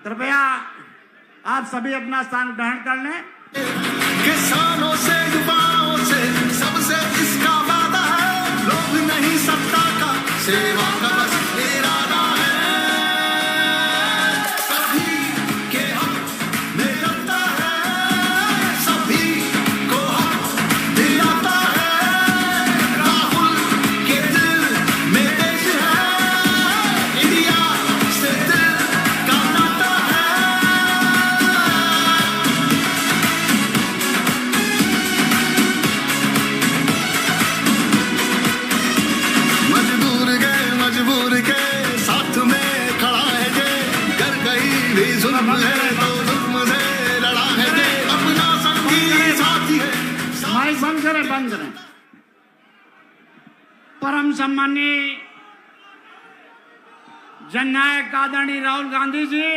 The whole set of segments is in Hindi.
कृपया आप सभी अपना स्थान ग्रहण कर लें। किसानों से युवाओं से सबसे इसका वादा है, लोभ नहीं सत्ता का, सेवा का बस इरादा है। सभी के हक में लड़ता है, सभी को हक दिलाता है। राहुल के दिल में देश है, इंडिया से दिल का नाता है। मजबूर के साथ में खड़ा है जे, कर कहीं भी जुल्म है तो जुल्म से लड़ा है जे, अपना संगी साथी है। माइक बंद करें। परम सम्मानीय जननायक आदरणीय राहुल गांधी जी,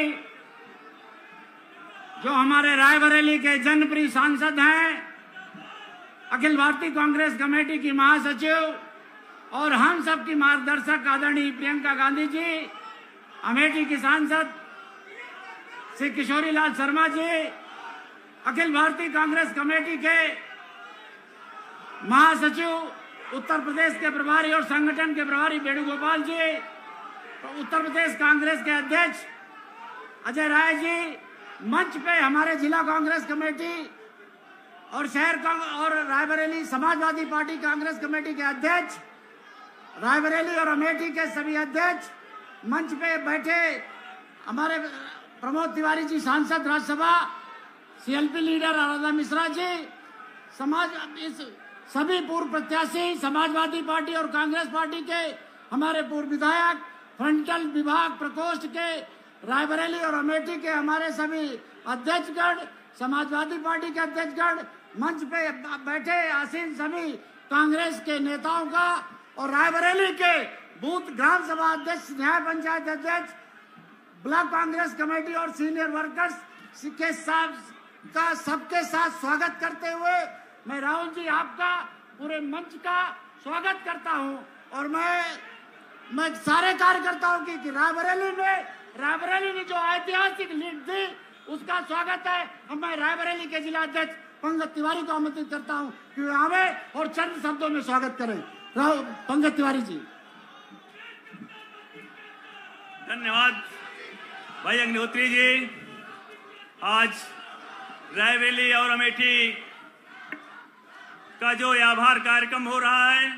जो हमारे रायबरेली के जनप्रिय सांसद हैं, अखिल भारतीय कांग्रेस कमेटी की महासचिव और हम सब की मार्गदर्शक आदरणीय प्रियंका गांधी जी, अमेठी की सांसद श्री किशोरी लाल शर्मा जी, अखिल भारतीय कांग्रेस कमेटी के महासचिव उत्तर प्रदेश के प्रभारी और संगठन के प्रभारी वेणुगोपाल जी, उत्तर प्रदेश कांग्रेस के अध्यक्ष अजय राय जी, मंच पे हमारे जिला कांग्रेस कमेटी और शहर और रायबरेली समाजवादी पार्टी कांग्रेस कमेटी के अध्यक्ष, रायबरेली और अमेठी के सभी अध्यक्ष, मंच पे बैठे हमारे प्रमोद तिवारी जी सांसद राज्यसभा, सीएलपी लीडर आराधना मिश्रा जी, सभी पूर्व प्रत्याशी समाजवादी पार्टी और कांग्रेस पार्टी के हमारे पूर्व विधायक, फ्रंटल विभाग प्रकोष्ठ के रायबरेली और अमेठी के हमारे सभी अध्यक्षगण, समाजवादी पार्टी के अध्यक्षगण, मंच पे बैठे आसीन सभी कांग्रेस के नेताओं का और रायबरेली के बूथ ग्राम सभा अध्यक्ष, न्याय पंचायत अध्यक्ष, ब्लॉक कांग्रेस कमेटी और सीनियर वर्कर्स के साथ सबके साथ स्वागत करते हुए मैं राहुल जी आपका पूरे मंच का स्वागत करता हूं। और मैं सारे कार्यकर्ताओं की रायबरेली ने जो ऐतिहासिक लीड दी उसका स्वागत है। अब मैं रायबरेली के जिला अध्यक्ष पंकज तिवारी को आमंत्रित करता हूं कि वे आवे और चंद शब्दों में स्वागत करें। पंकज तिवारी जी। धन्यवाद भाई अग्निहोत्री जी। आज रायबरेली और अमेठी का जो आभार कार्यक्रम हो रहा है,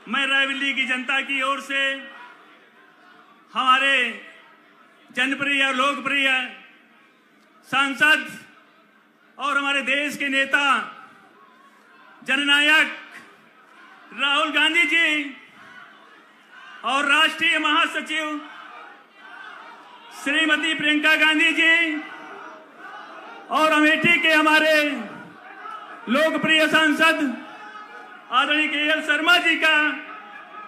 मैं रायबरेली की जनता की ओर से हमारे जनप्रिय और लोकप्रिय सांसद और हमारे देश के नेता जननायक राहुल गांधी जी और राष्ट्रीय महासचिव श्रीमती प्रियंका गांधी जी और अमेठी के हमारे लोकप्रिय सांसद आदरणीय केएल शर्मा जी का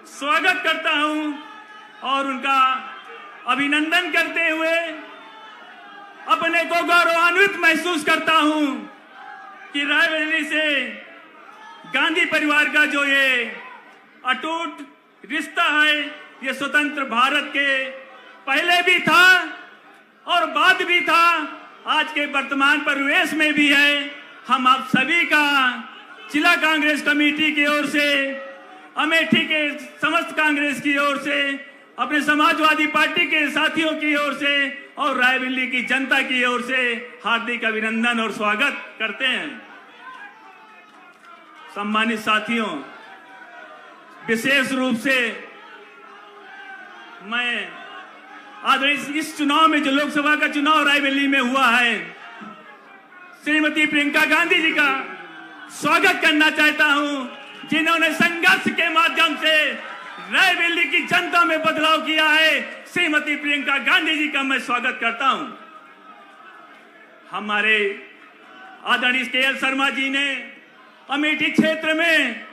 स्वागत करता हूं और उनका अभिनंदन करते हुए अपने को गौरवान्वित महसूस करता हूं कि रायबरेली से गांधी परिवार का जो ये अटूट रिश्ता है, ये स्वतंत्र भारत के पहले भी था और बाद भी था, आज के वर्तमान परिवेश में भी है। हम आप सभी का जिला कांग्रेस कमेटी की ओर से, अमेठी के समस्त कांग्रेस की ओर से, अपने समाजवादी पार्टी के साथियों की ओर से और रायबरेली की जनता की ओर से हार्दिक अभिनंदन और स्वागत करते हैं। सम्मानित साथियों, विशेष रूप से मैं आज इस चुनाव में जो लोकसभा का चुनाव रायबरेली में हुआ है, श्रीमती प्रियंका गांधी जी का स्वागत करना चाहता हूं, जिन्होंने संघर्ष के माध्यम से रायबरेली की जनता में बदलाव किया है। श्रीमती प्रियंका गांधी जी का मैं स्वागत करता हूं। हमारे आदरणीय केएल शर्मा जी ने अमेठी क्षेत्र में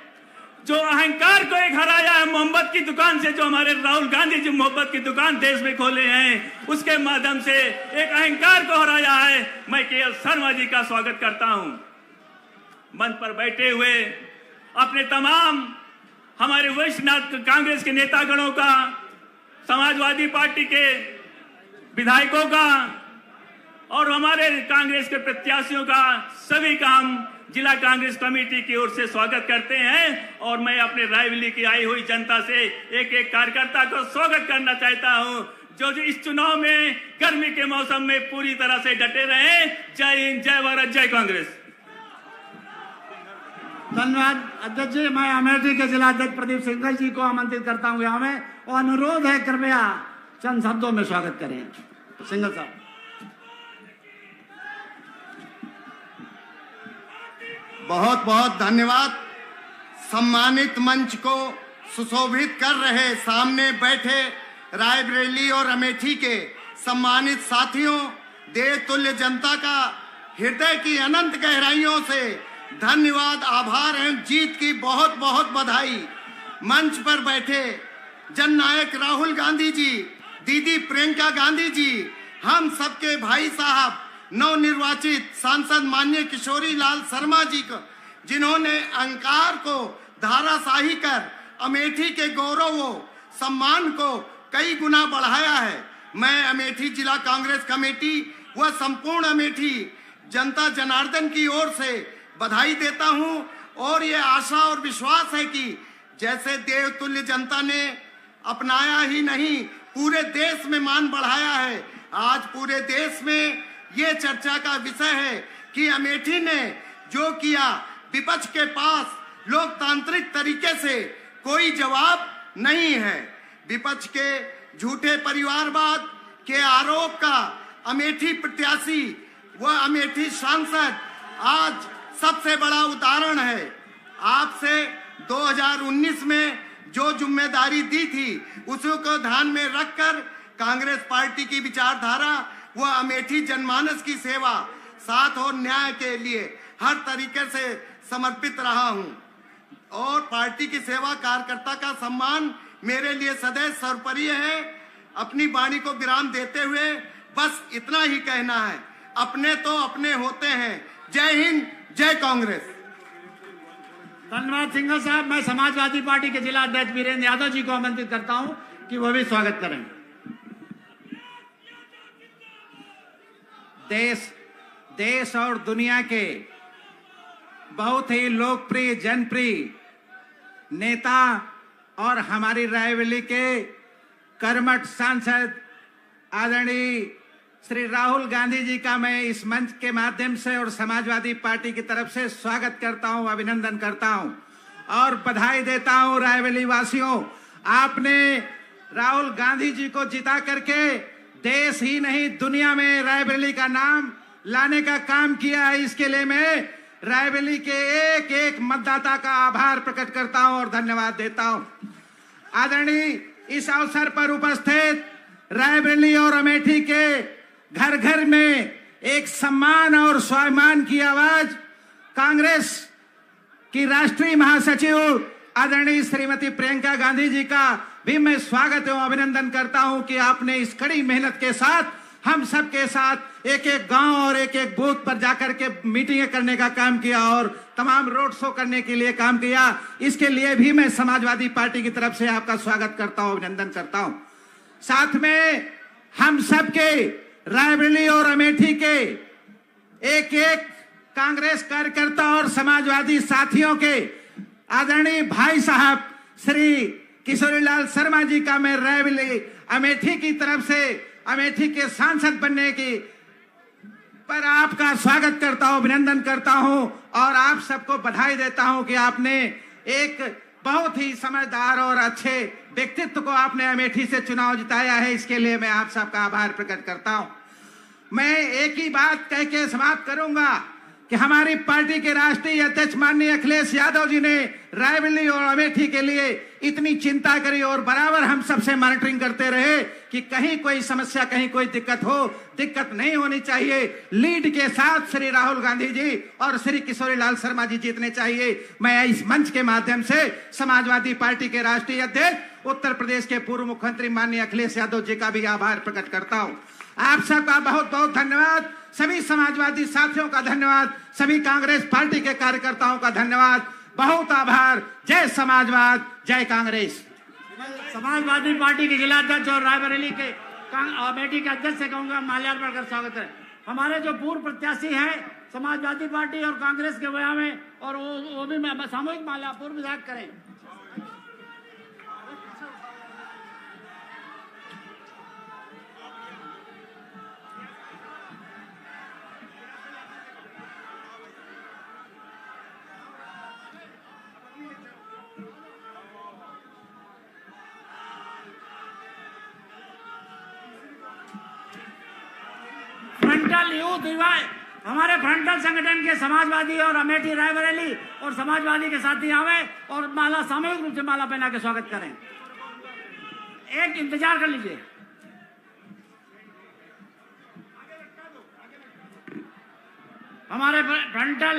जो अहंकार को एक हराया है, मोहब्बत की दुकान से, जो हमारे राहुल गांधी जी मोहब्बत की दुकान देश में खोले हैं, उसके माध्यम से एक अहंकार को हराया है। मैं केएल शर्मा जी का स्वागत करता हूं। मंच पर बैठे हुए अपने तमाम हमारे वरिष्ठ कांग्रेस के नेतागणों का समाजवादी पार्टी के विधायकों का और हमारे कांग्रेस के प्रत्याशियों का, सभी का हम जिला कांग्रेस कमेटी की ओर से स्वागत करते हैं। और मैं अपने रायबरेली की आई हुई जनता से एक एक कार्यकर्ता को स्वागत करना चाहता हूं, जो इस चुनाव में गर्मी के मौसम में पूरी तरह से डटे रहे। जय हिंद, जय भारत, जय कांग्रेस। धन्यवाद अध्यक्ष जी। मैं अमेठी के जिला अध्यक्ष प्रदीप सिंघल जी को आमंत्रित करता हूं यहाँ में, और अनुरोध है कृपया चंद शब्दों में स्वागत करें। सिंघल साहब। बहुत बहुत धन्यवाद। सम्मानित मंच को सुशोभित कर रहे सामने बैठे रायबरेली और अमेठी के सम्मानित साथियों, देवतुल्य जनता का हृदय की अनंत गहराइयों से धन्यवाद, आभार एवं जीत की बहुत बहुत बधाई। मंच पर बैठे जननायक राहुल गांधी जी, दीदी प्रियंका गांधी जी, हम सबके भाई साहब नवनिर्वाचित सांसद माननीय किशोरी लाल शर्मा जी को, जिन्होंने अहंकार को धाराशाही कर अमेठी के गौरव व सम्मान को कई गुना बढ़ाया है। मैं अमेठी जिला कांग्रेस कमेटी व संपूर्ण अमेठी जनता जनार्दन की ओर से बधाई देता हूं, और ये आशा और विश्वास है कि जैसे देवतुल्य जनता ने अपनाया ही नहीं, पूरे देश में मान बढ़ाया है। आज पूरे देश में ये चर्चा का विषय है कि अमेठी ने जो किया, विपक्ष के पास लोकतांत्रिक तरीके से कोई जवाब नहीं है। विपक्ष के झूठे परिवारवाद के आरोप का अमेठी प्रत्याशी व अमेठी सांसद आज सबसे बड़ा उदाहरण है। आपसे 2019 में जो जिम्मेदारी दी थी, उसको ध्यान में रखकर कांग्रेस पार्टी की विचारधारा व अमेठी जनमानस की सेवा, साथ और न्याय के लिए हर तरीके से समर्पित रहा हूं, और पार्टी की सेवा, कार्यकर्ता का सम्मान मेरे लिए सदैव सर्वोपरि है। अपनी वाणी को विराम देते हुए बस इतना ही कहना है, अपने तो अपने होते हैं। जय हिंद, जय कांग्रेस। धन्यवाद सिंघल साहब। मैं समाजवादी पार्टी के जिला अध्यक्ष वीरेंद्र यादव जी को आमंत्रित करता हूं कि वो भी स्वागत करें। देश और दुनिया के बहुत ही लोकप्रिय, जनप्रिय नेता और हमारी रायबरेली के कर्मठ सांसद आदरणीय श्री राहुल गांधी जी का मैं इस मंच के माध्यम से और समाजवादी पार्टी की तरफ से स्वागत करता हूं, अभिनंदन करता हूं और बधाई देता हूं। रायबरेली वासियों, आपने राहुल गांधी जी को जिता करके देश ही नहीं दुनिया में रायबरेली का नाम लाने का काम किया है। इसके लिए मैं रायबरेली के एक एक मतदाता का आभार प्रकट करता हूं और धन्यवाद देता हूं। आदरणीय, इस अवसर पर उपस्थित रायबरेली और अमेठी के घर घर में एक सम्मान और स्वाभिमान की आवाज कांग्रेस की राष्ट्रीय महासचिव आदरणीय श्रीमती प्रियंका गांधी जी का भी मैं स्वागत एवं अभिनंदन करता हूं कि आपने इस कड़ी मेहनत के साथ हम सब के साथ एक एक गांव और एक एक बूथ पर जाकर के मीटिंगें करने का काम किया और तमाम रोड शो करने के लिए काम किया। इसके लिए भी मैं समाजवादी पार्टी की तरफ से आपका स्वागत करता हूं, अभिनंदन करता हूं। साथ में हम सब के रायबरेली और अमेठी के एक एक कांग्रेस कार्यकर्ता और समाजवादी साथियों के आदरणीय भाई साहब श्री किशोरीलाल शर्मा जी का मैं रायबरेली अमेठी की तरफ से अमेठी के सांसद बनने की पर आपका स्वागत करता हूं, अभिनंदन करता हूं और आप सबको बधाई देता हूं कि आपने एक बहुत ही समझदार और अच्छे व्यक्तित्व को आपने अमेठी से चुनाव जिताया है। इसके लिए मैं आप सबका आभार प्रकट करता हूं। मैं एक ही बात कह के समाप्त करूंगा कि हमारी पार्टी के राष्ट्रीय अध्यक्ष माननीय अखिलेश यादव जी ने रायबरेली और अमेठी के लिए इतनी चिंता करी और बराबर हम सबसे मॉनिटरिंग करते रहे कि कहीं कोई समस्या, कहीं कोई दिक्कत हो, दिक्कत नहीं होनी चाहिए। लीड के साथ श्री राहुल गांधी जी और श्री किशोरीलाल शर्मा जी जीतने चाहिए। मैं इस मंच के माध्यम से समाजवादी पार्टी के राष्ट्रीय अध्यक्ष उत्तर प्रदेश के पूर्व मुख्यमंत्री माननीय अखिलेश यादव जी का भी आभार प्रकट करता हूं। आप सबका बहुत बहुत धन्यवाद। सभी समाजवादी साथियों का धन्यवाद, सभी कांग्रेस पार्टी के कार्यकर्ताओं का धन्यवाद, बहुत आभार। जय समाजवाद, जय कांग्रेस। समाजवादी पार्टी के जिला अध्यक्ष और रायबरेली के अमेठी के अध्यक्ष से कहूंगा माल्यार्पण कर स्वागत करें। हमारे जो पूर्व प्रत्याशी हैं समाजवादी पार्टी और कांग्रेस के वजह में, और वो भी सामूहिक माल्या पूर्व विधायक करें। फ्रंटल यूथ युवा हमारे फ्रंटल संगठन के समाजवादी और अमेठी रायबरेली और समाजवादी के साथी आवे और माला सामूहिक रूप से माला पहना के स्वागत करें। एक इंतजार कर लीजिए। हमारे फ्रंटल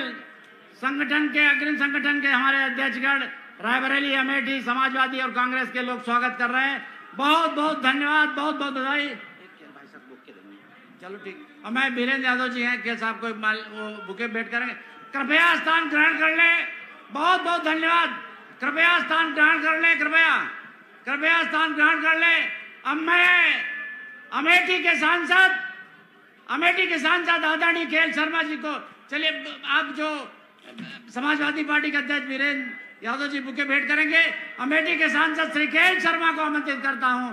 संगठन के अग्रिम संगठन के हमारे अध्यक्षगण रायबरेली अमेठी समाजवादी और कांग्रेस के लोग स्वागत कर रहे हैं। बहुत बहुत धन्यवाद, बहुत बहुत बधाई। चलो ठीक। और मैं वीरेंद्र यादव जी हैं के साहब को वो बुके भेंट करेंगे। कृपया स्थान ग्रहण कर ले। बहुत बहुत धन्यवाद। कृपया स्थान ग्रहण कर ले। कृपया स्थान ग्रहण कर ले। अब मैं अमेठी के सांसद आदरणीय के एल शर्मा जी को, चलिए आप जो समाजवादी पार्टी के अध्यक्ष वीरेंद्र यादव जी बुके भेंट करेंगे। अमेठी के सांसद श्री के एल शर्मा को आमंत्रित करता हूं।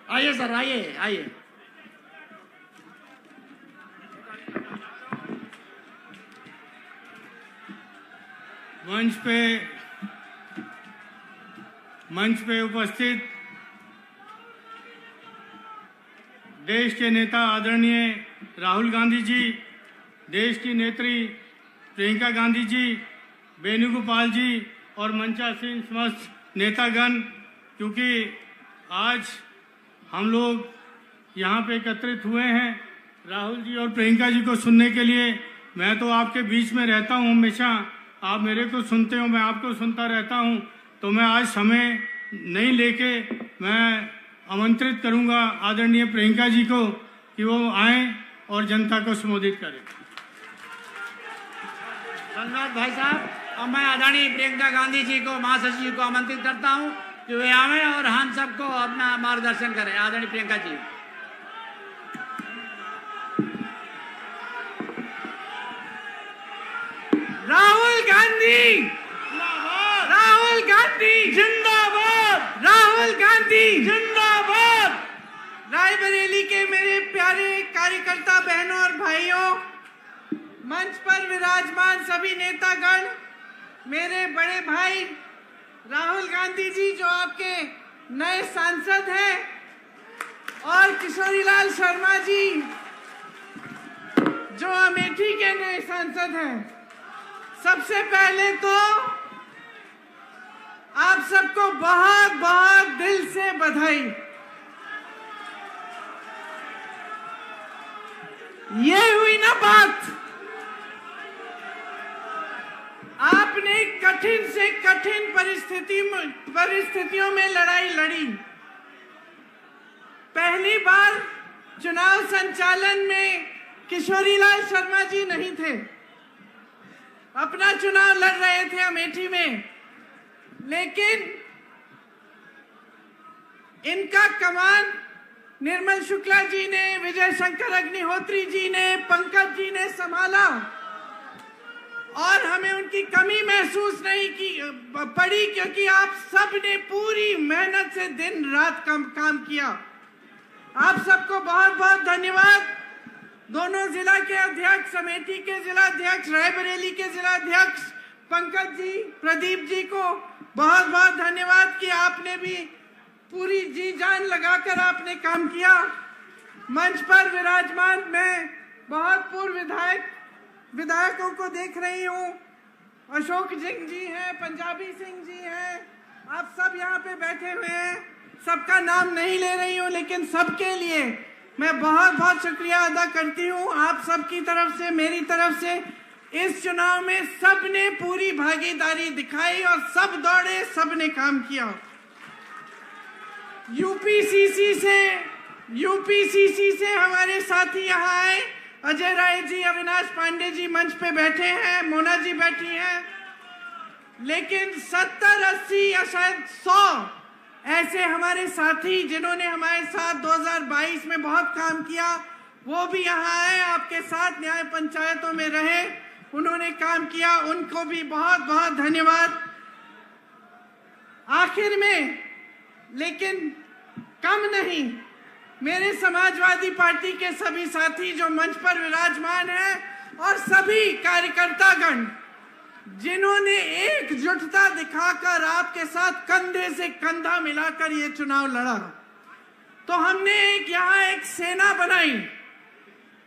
आइए सर, आइए। मंच पे उपस्थित देश के नेता आदरणीय राहुल गांधी जी, देश की नेत्री प्रियंका गांधी जी, वेणुगोपाल जी और मंचासीन समस्त नेतागण, क्योंकि आज हम लोग यहाँ पे एकत्रित हुए हैं राहुल जी और प्रियंका जी को सुनने के लिए। मैं तो आपके बीच में रहता हूँ हमेशा, आप मेरे को सुनते हो, मैं आपको सुनता रहता हूँ। तो मैं आज समय नहीं लेके मैं आमंत्रित करूँगा आदरणीय प्रियंका जी को कि वो आएँ और जनता को संबोधित करें। धन्यवाद भाई साहब। और मैं आदरणीय प्रियंका गांधी जी को, महासचिव जी को आमंत्रित करता हूँ कि वे आवे और हम सबको अपना मार्गदर्शन करें। आदरणीय प्रियंका जी। राहुल गांधी जिंदाबाद, राहुल गांधी जिंदाबाद। रायबरेली के मेरे प्यारे कार्यकर्ता बहनों और भाइयों, मंच पर विराजमान सभी नेतागण, मेरे बड़े भाई राहुल गांधी जी जो आपके नए सांसद हैं, और किशोरीलाल शर्मा जी जो अमेठी के नए सांसद हैं। सबसे पहले तो आप सबको बहुत बहुत दिल से बधाई। ये हुई ना बात, आपने कठिन से कठिन परिस्थितियों में लड़ाई लड़ी। पहली बार चुनाव संचालन में किशोरीलाल शर्मा जी नहीं थे, अपना चुनाव लड़ रहे थे अमेठी में, लेकिन इनका कमान निर्मल शुक्ला जी ने, विजय शंकर अग्निहोत्री जी ने, पंकज जी ने संभाला और हमें उनकी कमी महसूस नहीं पड़ी, क्योंकि आप सब ने पूरी मेहनत से दिन रात काम किया। आप सबको बहुत बहुत धन्यवाद। दोनों जिला के अध्यक्ष, अमेठी के जिला अध्यक्ष, रायबरेली के जिला अध्यक्ष पंकज जी, प्रदीप जी को बहुत बहुत धन्यवाद कि आपने भी पूरी जी जान लगाकर आपने काम किया। मंच पर विराजमान मैं बहुत पूर्व विधायकों को देख रही हूँ। अशोक सिंह जी हैं, पंजाबी सिंह जी हैं, आप सब यहाँ पे बैठे हुए हैं। सबका नाम नहीं ले रही हूँ, लेकिन सबके लिए मैं बहुत बहुत शुक्रिया अदा करती हूँ। आप सबकी तरफ से, मेरी तरफ से इस चुनाव में सबने पूरी भागीदारी दिखाई और सब दौड़े, सबने काम किया। यूपीसीसी से हमारे साथी यहाँ आए, अजय राय जी, अविनाश पांडे जी मंच पे बैठे हैं, मोना जी बैठी हैं, लेकिन 70, 80 या शायद 100 ऐसे हमारे साथी जिन्होंने हमारे साथ 2022 में बहुत काम किया, वो भी यहाँ आए, आपके साथ न्याय पंचायतों में रहे, उन्होंने काम किया, उनको भी बहुत बहुत धन्यवाद। आखिर में लेकिन कम नहीं, मेरे समाजवादी पार्टी के सभी साथी जो मंच पर विराजमान हैं और सभी कार्यकर्तागण जिन्होंने एकजुटता दिखाकर आपके साथ कंधे से कंधा मिलाकर ये चुनाव लड़ा, तो हमने यहाँ एक सेना बनाई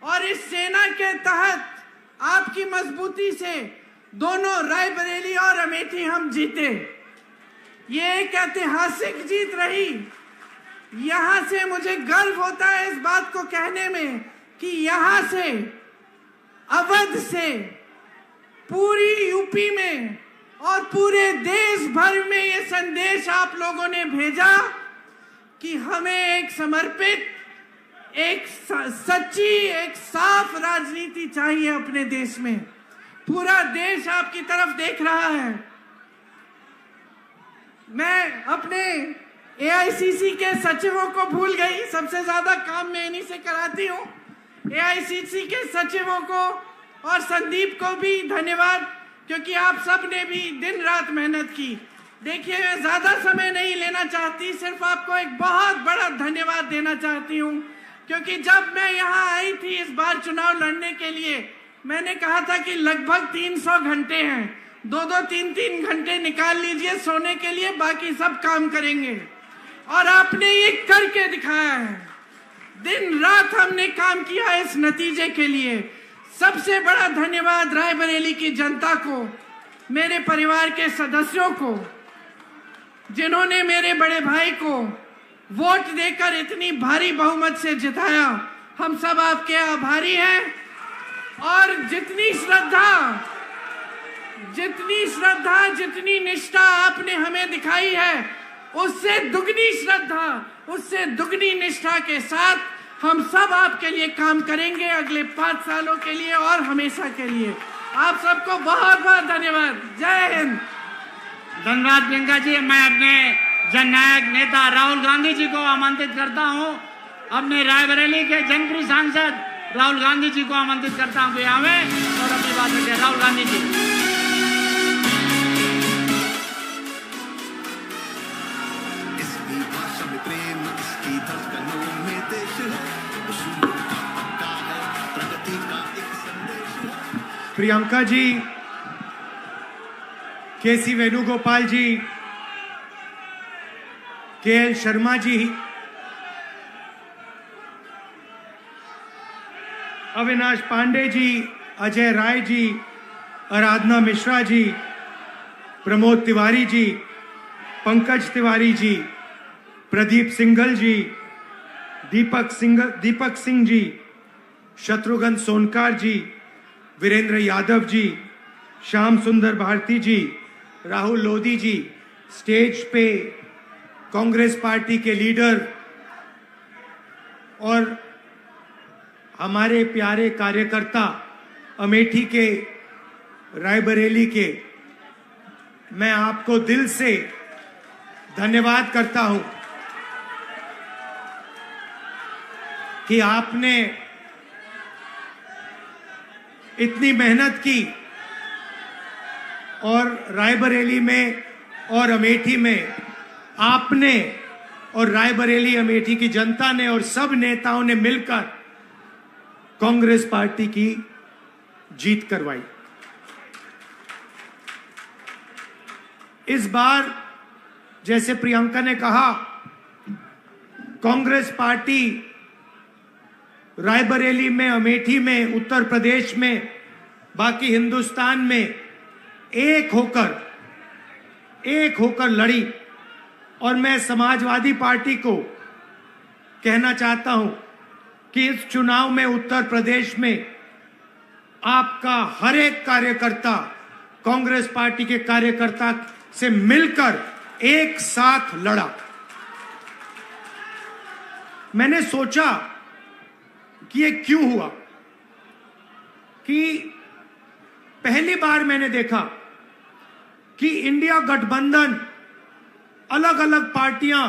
और इस सेना के तहत आपकी मजबूती से दोनों रायबरेली और अमेठी हम जीते। ये एक ऐतिहासिक जीत रही। यहाँ से मुझे गर्व होता है इस बात को कहने में कि यहाँ से, अवध से, पूरी यूपी में और पूरे देश भर में ये संदेश आप लोगों ने भेजा कि हमें एक समर्पित, एक सच्ची, एक साफ राजनीति चाहिए अपने देश में। पूरा देश आपकी तरफ देख रहा है। मैं अपने एआईसीसी के सचिवों को भूल गई, सबसे ज्यादा काम मैं इन्हीं से कराती हूँ। एआईसीसी के सचिवों को और संदीप को भी धन्यवाद, क्योंकि आप सब ने भी दिन रात मेहनत की। देखिए, मैं ज्यादा समय नहीं लेना चाहती, सिर्फ आपको एक बहुत बड़ा धन्यवाद देना चाहती हूँ, क्योंकि जब मैं यहाँ आई थी इस बार चुनाव लड़ने के लिए, मैंने कहा था कि लगभग 300 घंटे हैं, 2-2, 3-3 घंटे निकाल लीजिए सोने के लिए, बाकी सब काम करेंगे। और आपने ये करके दिखाया है। दिन रात हमने काम किया इस नतीजे के लिए। सबसे बड़ा धन्यवाद रायबरेली की जनता को, मेरे परिवार के सदस्यों को, जिन्होंने मेरे बड़े भाई को वोट देकर इतनी भारी बहुमत से जिताया। हम सब आपके आभारी हैं। और जितनी श्रद्धा, जितनी निष्ठा आपने हमें दिखाई है, उससे दुगनी श्रद्धा, उससे दुगनी निष्ठा के साथ हम सब आपके लिए काम करेंगे अगले 5 सालों के लिए और हमेशा के लिए। आप सबको बहुत बहुत धन्यवाद। जय हिंद। धन्यवाद प्रियंका जी। मैं अपने जननायक नेता राहुल गांधी जी को आमंत्रित करता हूं, अपने रायबरेली के जनप्रिय सांसद राहुल गांधी जी को आमंत्रित करता हूं कि आवे और अपनी बात रखें। राहुल गांधी जी। इसकी भाषा में प्रेम, इसकी धड़कनों में देश है, उसूलों का पक्का है, प्रगति का एक संदेश है। प्रियंका जी, केसी वेणुगोपाल जी, केएल शर्मा जी, अविनाश पांडे जी, अजय राय जी, आराधना मिश्रा जी, प्रमोद तिवारी जी, पंकज तिवारी जी, प्रदीप सिंघल जी, दीपक सिंह जी, शत्रुघ्न सोनकार जी, वीरेंद्र यादव जी, श्याम सुंदर भारती जी, राहुल लोधी जी, स्टेज पे कांग्रेस पार्टी के लीडर और हमारे प्यारे कार्यकर्ता अमेठी के, रायबरेली के, मैं आपको दिल से धन्यवाद करता हूं कि आपने इतनी मेहनत की और रायबरेली में और अमेठी में आपने और रायबरेली अमेठी की जनता ने और सब नेताओं ने मिलकर कांग्रेस पार्टी की जीत करवाई। इस बार जैसे प्रियंका ने कहा, कांग्रेस पार्टी रायबरेली में, अमेठी में, उत्तर प्रदेश में, बाकी हिंदुस्तान में एक होकर लड़ी। और मैं समाजवादी पार्टी को कहना चाहता हूं कि इस चुनाव में उत्तर प्रदेश में आपका हर एक कार्यकर्ता कांग्रेस पार्टी के कार्यकर्ता से मिलकर एक साथ लड़ा। मैंने सोचा कि ये क्यों हुआ, कि पहली बार मैंने देखा कि इंडिया गठबंधन, अलग अलग पार्टियां,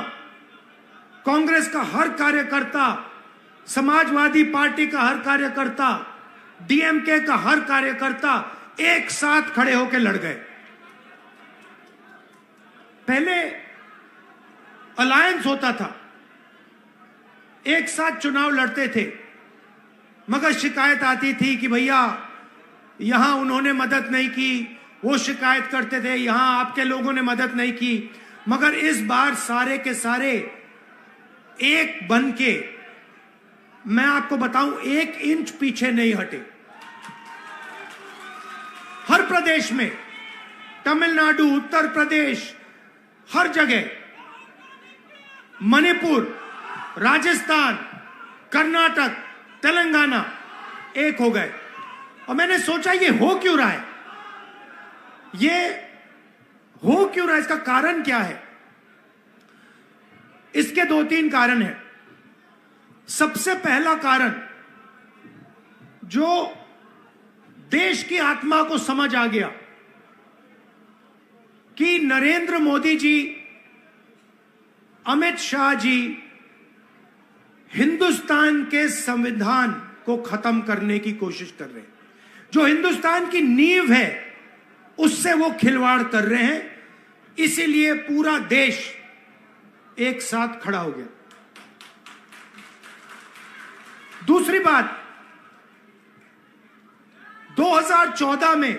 कांग्रेस का हर कार्यकर्ता, समाजवादी पार्टी का हर कार्यकर्ता, डीएमके का हर कार्यकर्ता एक साथ खड़े होकर लड़ गए। पहले अलायंस होता था, एक साथ चुनाव लड़ते थे, मगर शिकायत आती थी कि भैया यहां उन्होंने मदद नहीं की, वो शिकायत करते थे यहां आपके लोगों ने मदद नहीं की। मगर इस बार सारे के सारे एक बन के, मैं आपको बताऊं, 1 इंच पीछे नहीं हटे। हर प्रदेश में, तमिलनाडु, उत्तर प्रदेश, हर जगह, मणिपुर, राजस्थान, कर्नाटक, तेलंगाना एक हो गए। और मैंने सोचा ये हो क्यों रहा है, ये हो क्यों रहा है, इसका कारण क्या है? इसके 2-3 कारण हैं। सबसे पहला कारण, जो देश की आत्मा को समझ आ गया कि नरेंद्र मोदी जी, अमित शाह जी हिंदुस्तान के संविधान को खत्म करने की कोशिश कर रहे हैं। जो हिंदुस्तान की नींव है उससे वो खिलवाड़ कर रहे हैं, इसीलिए पूरा देश एक साथ खड़ा हो गया। दूसरी बात, 2014 में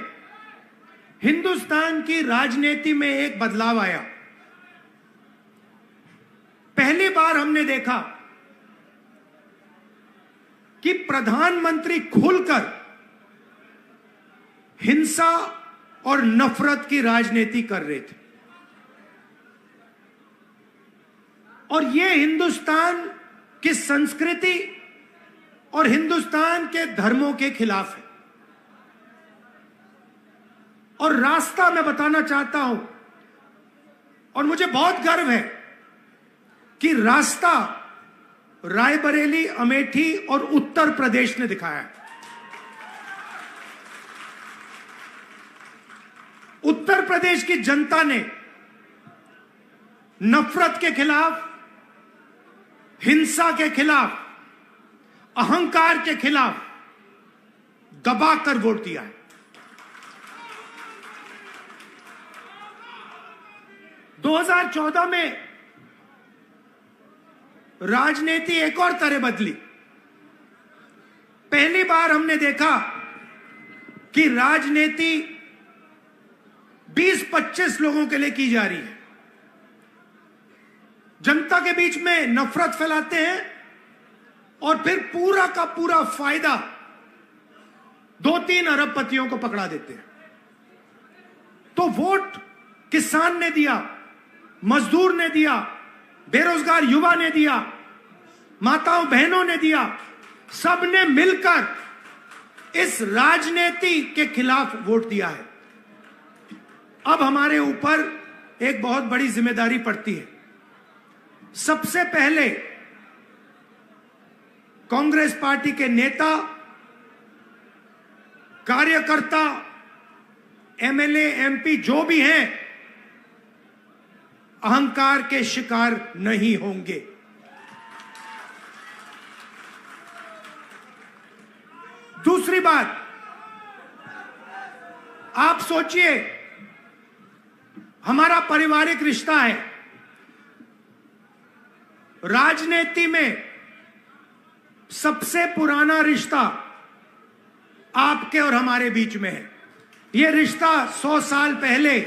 हिंदुस्तान की राजनीति में एक बदलाव आया। पहली बार हमने देखा कि प्रधानमंत्री खुलकर हिंसा और नफरत की राजनीति कर रहे थे, और यह हिंदुस्तान की संस्कृति और हिंदुस्तान के धर्मों के खिलाफ है। और रास्ता मैं बताना चाहता हूं, और मुझे बहुत गर्व है कि रास्ता रायबरेली, अमेठी और उत्तर प्रदेश ने दिखाया है। उत्तर प्रदेश की जनता ने नफरत के खिलाफ, हिंसा के खिलाफ, अहंकार के खिलाफ दबाकर वोट दिया है। 2014 में राजनीति एक और तरह बदली। पहली बार हमने देखा कि राजनीति 20-25 लोगों के लिए की जा रही है। जनता के बीच में नफरत फैलाते हैं और फिर पूरा का पूरा फायदा 2-3 अरबपतियों को पकड़ा देते हैं। तो वोट किसान ने दिया, मजदूर ने दिया, बेरोजगार युवा ने दिया, माताओं बहनों ने दिया, सबने मिलकर इस राजनीति के खिलाफ वोट दिया है। अब हमारे ऊपर एक बहुत बड़ी जिम्मेदारी पड़ती है। सबसे पहले कांग्रेस पार्टी के नेता, कार्यकर्ता, एमएलए, एमपी जो भी हैं, अहंकार के शिकार नहीं होंगे। दूसरी बात, आप सोचिए, हमारा पारिवारिक रिश्ता है। राजनीति में सबसे पुराना रिश्ता आपके और हमारे बीच में है। यह रिश्ता 100 साल पहले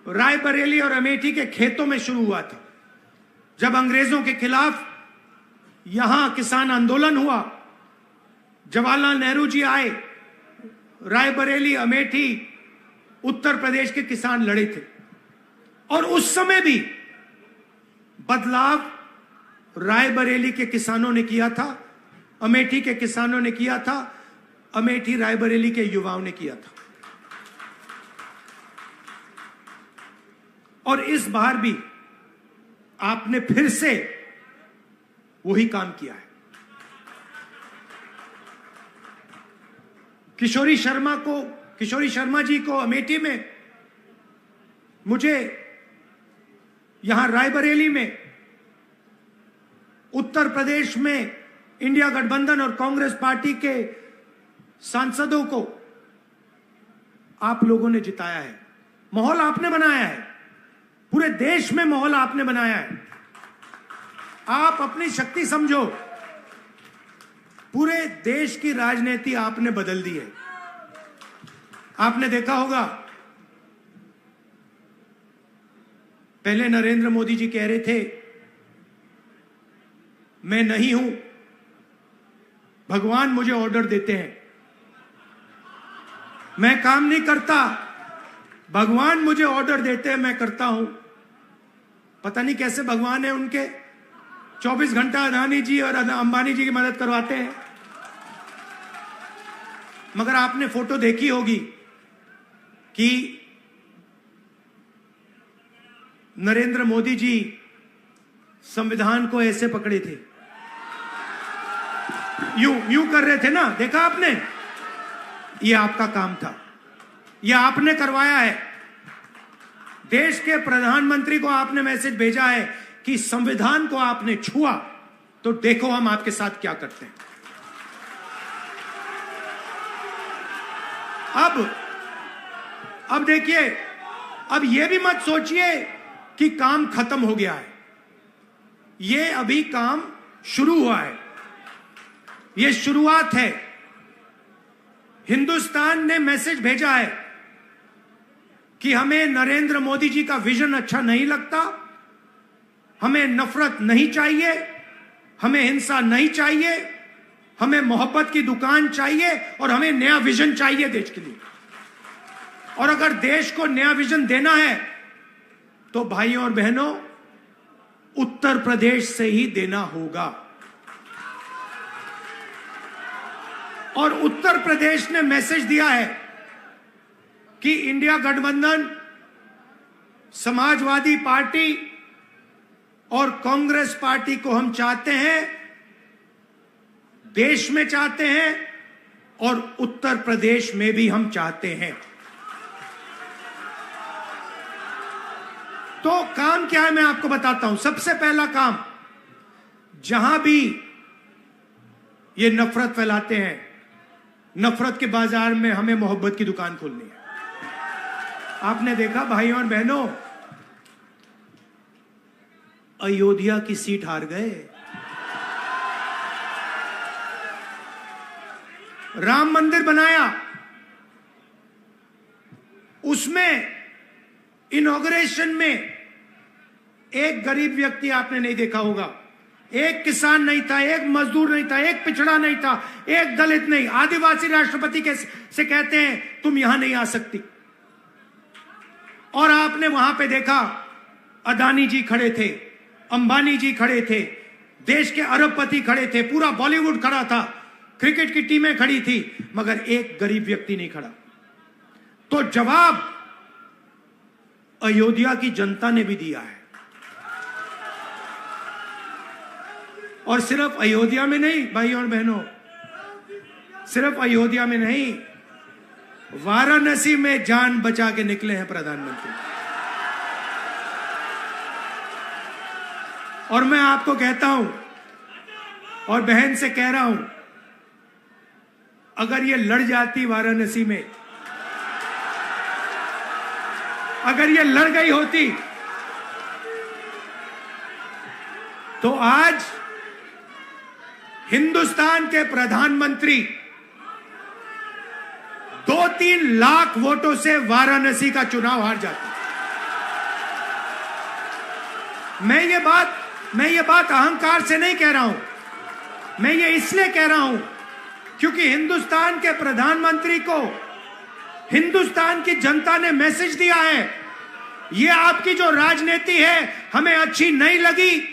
रायबरेली और अमेठी के खेतों में शुरू हुआ था, जब अंग्रेजों के खिलाफ यहां किसान आंदोलन हुआ। जवाहरलाल नेहरू जी आए, रायबरेली, अमेठी, उत्तर प्रदेश के किसान लड़े थे, और उस समय भी बदलाव रायबरेली के किसानों ने किया था, अमेठी के किसानों ने किया था, अमेठी रायबरेली के युवाओं ने किया था। और इस बार भी आपने फिर से वही काम किया है। किशोरी शर्मा जी को अमेठी में, मुझे यहां रायबरेली में, उत्तर प्रदेश में इंडिया गठबंधन और कांग्रेस पार्टी के सांसदों को आप लोगों ने जिताया है। माहौल आपने बनाया है, पूरे देश में माहौल आपने बनाया है। आप अपनी शक्ति समझो, पूरे देश की राजनीति आपने बदल दी है। आपने देखा होगा, पहले नरेंद्र मोदी जी कह रहे थे मैं नहीं हूं, भगवान मुझे ऑर्डर देते हैं, मैं काम नहीं करता, भगवान मुझे ऑर्डर देते हैं, मैं करता हूं। पता नहीं कैसे भगवान है उनके, 24 घंटा अदानी जी और अंबानी जी की मदद करवाते हैं। मगर आपने फोटो देखी होगी कि नरेंद्र मोदी जी संविधान को ऐसे पकड़े थे, यूं कर रहे थे ना, देखा आपने? यह आपका काम था, यह आपने करवाया है। देश के प्रधानमंत्री को आपने मैसेज भेजा है कि संविधान को आपने छुआ तो देखो हम आपके साथ क्या करते हैं। अब देखिए, अब यह भी मत सोचिए कि काम खत्म हो गया है, यह अभी काम शुरू हुआ है, यह शुरुआत है। हिंदुस्तान ने मैसेज भेजा है कि हमें नरेंद्र मोदी जी का विजन अच्छा नहीं लगता, हमें नफरत नहीं चाहिए, हमें हिंसा नहीं चाहिए, हमें मोहब्बत की दुकान चाहिए और हमें नया विजन चाहिए देश के लिए। और अगर देश को नया विजन देना है तो भाइयों और बहनों, उत्तर प्रदेश से ही देना होगा। और उत्तर प्रदेश ने मैसेज दिया है कि इंडिया गठबंधन, समाजवादी पार्टी और कांग्रेस पार्टी को हम चाहते हैं, देश में चाहते हैं और उत्तर प्रदेश में भी हम चाहते हैं। तो काम क्या है मैं आपको बताता हूं। सबसे पहला काम, जहां भी ये नफरत फैलाते हैं, नफरत के बाजार में हमें मोहब्बत की दुकान खोलनी है। आपने देखा भाइयों और बहनों, अयोध्या की सीट हार गए, राम मंदिर बनाया, उसमें इनॉग्रेशन में एक गरीब व्यक्ति आपने नहीं देखा होगा, एक किसान नहीं था, एक मजदूर नहीं था, एक पिछड़ा नहीं था, एक दलित नहीं, आदिवासी राष्ट्रपति से कहते हैं तुम यहां नहीं आ सकती। और आपने वहां पे देखा अदानी जी खड़े थे, अंबानी जी खड़े थे, देश के अरबपति खड़े थे, पूरा बॉलीवुड खड़ा था, क्रिकेट की टीमें खड़ी थी, मगर एक गरीब व्यक्ति नहीं खड़ा। तो जवाब अयोध्या की जनता ने भी दिया है। और सिर्फ अयोध्या में नहीं भाइयों और बहनों, सिर्फ अयोध्या में नहीं, वाराणसी में जान बचा के निकले हैं प्रधानमंत्री। और मैं आपको कहता हूं और बहन से कह रहा हूं, अगर ये लड़ जाती वाराणसी में, अगर ये लड़ गई होती तो आज हिंदुस्तान के प्रधानमंत्री 2-3 लाख वोटों से वाराणसी का चुनाव हार जाते। मैं ये बात अहंकार से नहीं कह रहा हूं, मैं ये इसलिए कह रहा हूं क्योंकि हिंदुस्तान के प्रधानमंत्री को हिंदुस्तान की जनता ने मैसेज दिया है, ये आपकी जो राजनीति है हमें अच्छी नहीं लगी,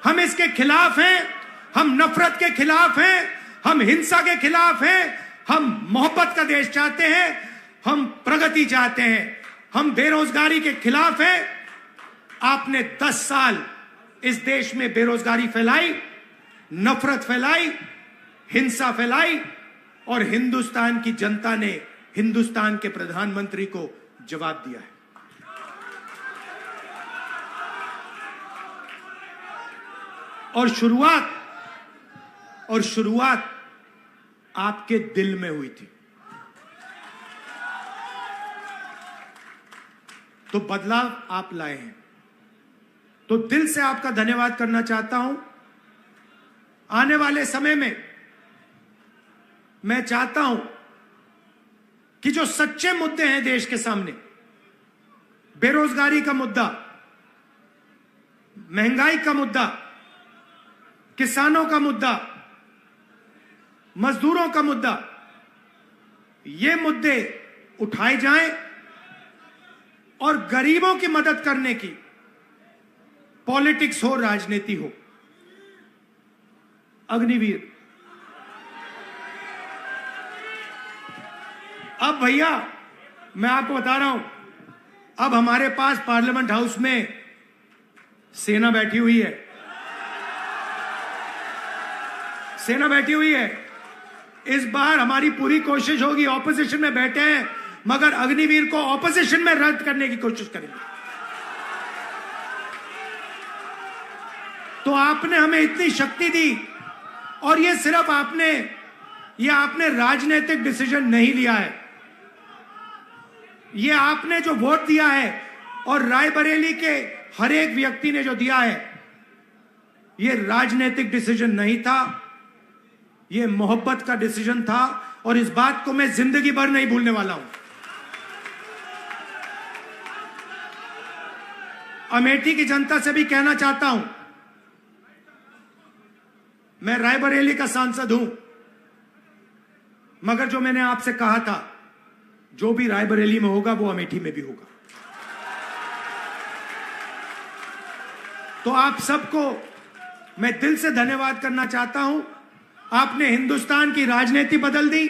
हम इसके खिलाफ हैं, हम नफरत के खिलाफ हैं, हम हिंसा के खिलाफ हैं, हम मोहब्बत का देश चाहते हैं, हम प्रगति चाहते हैं, हम बेरोजगारी के खिलाफ हैं। आपने 10 साल इस देश में बेरोजगारी फैलाई, नफरत फैलाई, हिंसा फैलाई और हिंदुस्तान की जनता ने हिंदुस्तान के प्रधानमंत्री को जवाब दिया है। और शुरुआत आपके दिल में हुई थी। तो बदलाव आप लाए हैं, तो दिल से आपका धन्यवाद करना चाहता हूं। आने वाले समय में मैं चाहता हूं कि जो सच्चे मुद्दे हैं देश के सामने, बेरोजगारी का मुद्दा, महंगाई का मुद्दा, किसानों का मुद्दा, मजदूरों का मुद्दा, ये मुद्दे उठाए जाएं और गरीबों की मदद करने की पॉलिटिक्स हो, राजनीति हो। अग्निवीर, अब भैया मैं आपको बता रहा हूं, अब हमारे पास पार्लियामेंट हाउस में सेना बैठी हुई है, सेना बैठी हुई है। इस बार हमारी पूरी कोशिश होगी, ऑपोजिशन में बैठे हैं मगर अग्निवीर को ऑपोजिशन में रद्द करने की कोशिश करेंगे। तो आपने हमें इतनी शक्ति दी, और ये सिर्फ आपने राजनीतिक डिसीजन नहीं लिया है, ये आपने जो वोट दिया है और रायबरेली के हर एक व्यक्ति ने जो दिया है, ये राजनीतिक डिसीजन नहीं था, ये मोहब्बत का डिसीजन था। और इस बात को मैं जिंदगी भर नहीं भूलने वाला हूं। अमेठी की जनता से भी कहना चाहता हूं, मैं रायबरेली का सांसद हूं, मगर जो मैंने आपसे कहा था, जो भी रायबरेली में होगा वो अमेठी में भी होगा। तो आप सबको मैं दिल से धन्यवाद करना चाहता हूं। आपने हिंदुस्तान की राजनीति बदल दी,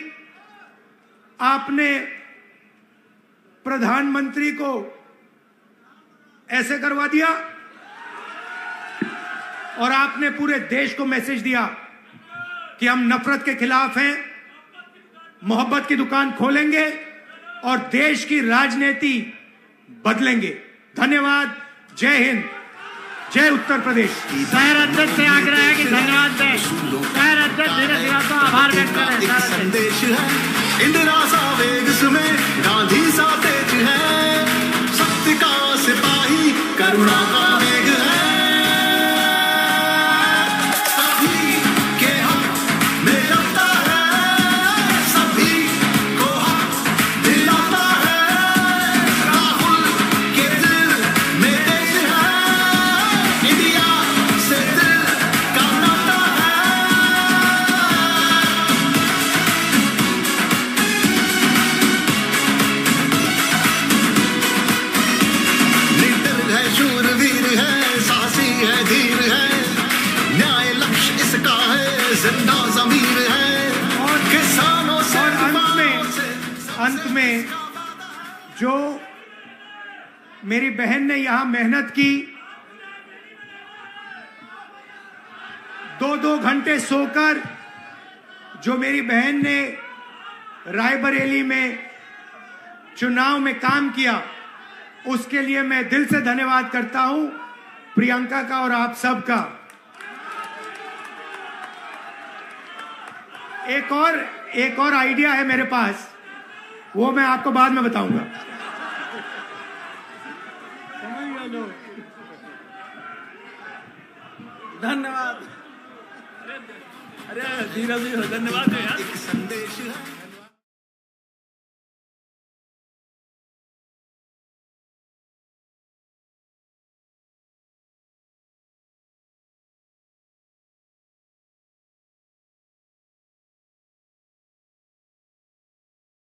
आपने प्रधानमंत्री को ऐसे करवा दिया, और आपने पूरे देश को मैसेज दिया कि हम नफरत के खिलाफ हैं, मोहब्बत की दुकान खोलेंगे और देश की राजनीति बदलेंगे। धन्यवाद। जय हिंद, जय उत्तर प्रदेश। शहर अध्यक्ष से आग्रह है कि धन्यवाद दें। शहर अध्यक्ष धीरे धीरे तो आभार व्यक्त करें। संदेश है इंदिरा सा वेग में, गांधी सा तेज है, सत्य का सिपाही करुणा का वेग है। सभी के हक में लड़ता है, सभी को हक दिलाता है। राहुल के दिल में देश है, इंडिया से दिल का नाता है। निडर है, शूरवीर है, साहसी है, धीर है, न्याय लक्ष्य इसका है, जिंदा जमीर है। और किसानों से अंत में जो मेरी बहन ने यहां मेहनत की, 2-2 घंटे सोकर जो मेरी बहन ने रायबरेली में चुनाव में काम किया, उसके लिए मैं दिल से धन्यवाद करता हूं, प्रियंका का और आप सब का। एक और आइडिया है मेरे पास, वो मैं आपको बाद में बताऊंगा। धन्यवाद। अरे धीरज, धन्यवाद यार। एक संदेश है